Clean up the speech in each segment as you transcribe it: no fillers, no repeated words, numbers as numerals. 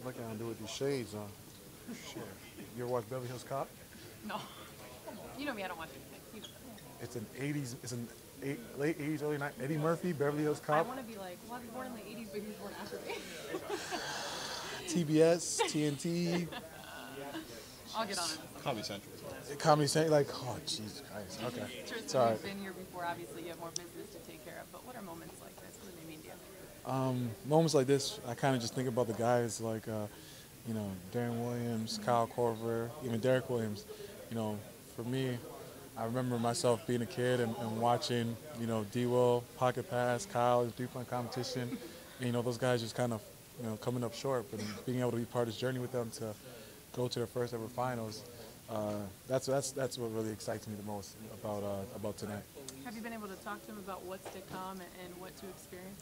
Look at him do with these shades on. Shit. You ever watch Beverly Hills Cop? No. You know me, I don't watch anything. You know that. It's an 80s, late 80s, early 90s. Eddie Murphy, Beverly Hills I Cop. want to be like, well, I was born in the 80s, but he was born after me. TBS, TNT. I'll get on it. Comedy Central. Comedy Central, like, oh, Jesus Christ. Okay. Tristan, Sorry. you've been here before. Obviously, you have more business to take care of. But what are moments like this? What do they mean to you? Moments like this, I kind of just think about the guys like, you know, Darren Williams, Kyle Korver, even Derek Williams. You know, for me, I remember myself being a kid and watching, you know, D-Will, pocket pass, Kyle, three-point competition. And, you know, those guys just kind of, you know, coming up short, but being able to be part of this journey with them to go to their first ever finals, that's what really excites me the most about tonight. Have you been able to talk to him about what's to come and what to experience?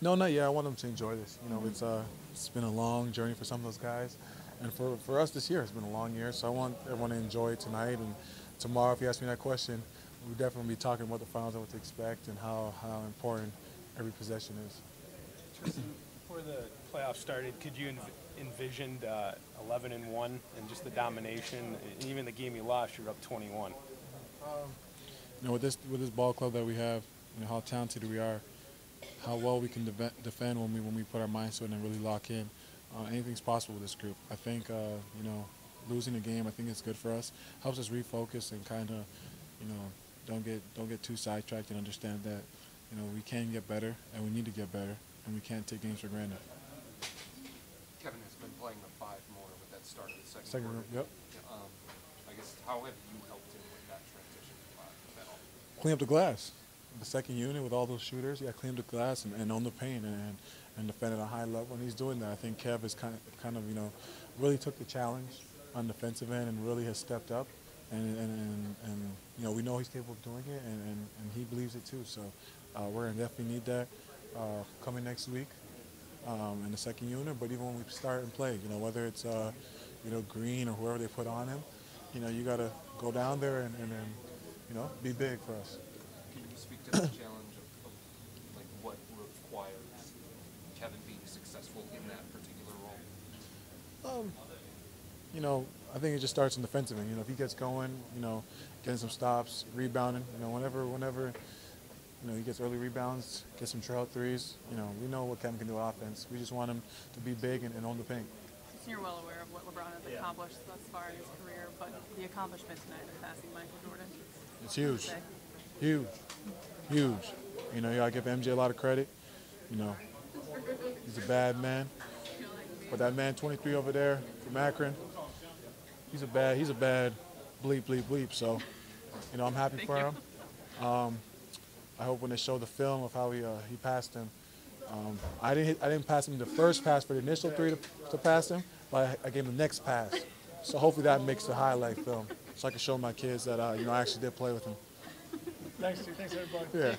No, not yet. I want them to enjoy this. You know, it's been a long journey for some of those guys, and for us this year, it's been a long year. So I want everyone to enjoy it tonight, and tomorrow, if you ask me that question, we'll definitely be talking about the finals and what to expect and how important every possession is. Tristan, before the playoffs started, could you envision 11-1 and just the domination? And even the game you lost, you're up 21. You know, with this ball club that we have, you know, how talented we are, how well we can defend when we put our minds to it and really lock in. Anything's possible with this group. I think you know, losing a game, I think it's good for us. Helps us refocus and kind of, you know, don't get too sidetracked and understand that, you know, we can get better and we need to get better and we can't take games for granted. Kevin has been playing the 5 more with that start of the second Second, quarter. yep. I guess, how have you helped him with that transition, if at all? Clean up the glass. The second unit with all those shooters, yeah, clean up the glass and own the paint and defend at a high level, and he's doing that. I think Kev is kind of, you know, really took the challenge on the defensive end and really has stepped up, and you know, we know he's capable of doing it, and he believes it too. So we're gonna definitely need that coming next week in the second unit. But even when we start and play, you know, whether it's you know, Green or whoever they put on him, you know, you got to go down there and you know, be big for us. Can you speak to the challenge of like what requires Kevin being successful in that particular role? You know, I think it just starts in the defensive end. You know, if he gets going, you know, getting some stops, rebounding, you know, whenever, you know, he gets early rebounds, gets some trail threes, you know, we know what Kevin can do on offense. We just want him to be big and own the paint. You're well aware of what LeBron has accomplished thus far in his career, but the accomplishment tonight of passing Michael Jordan. It's huge. Huge. Huge. You know, I give MJ a lot of credit. You know, he's a bad man. But that man 23 over there from Akron, he's a bad bleep, bleep, bleep. So, you know, I'm happy for him. I hope when they show the film of how he passed him, I didn't pass him the first pass for the initial 3 to pass him, but I gave him the next pass. So hopefully that makes the highlight film, so I can show my kids that you know, I actually did play with him. Thanks, everybody. Yeah.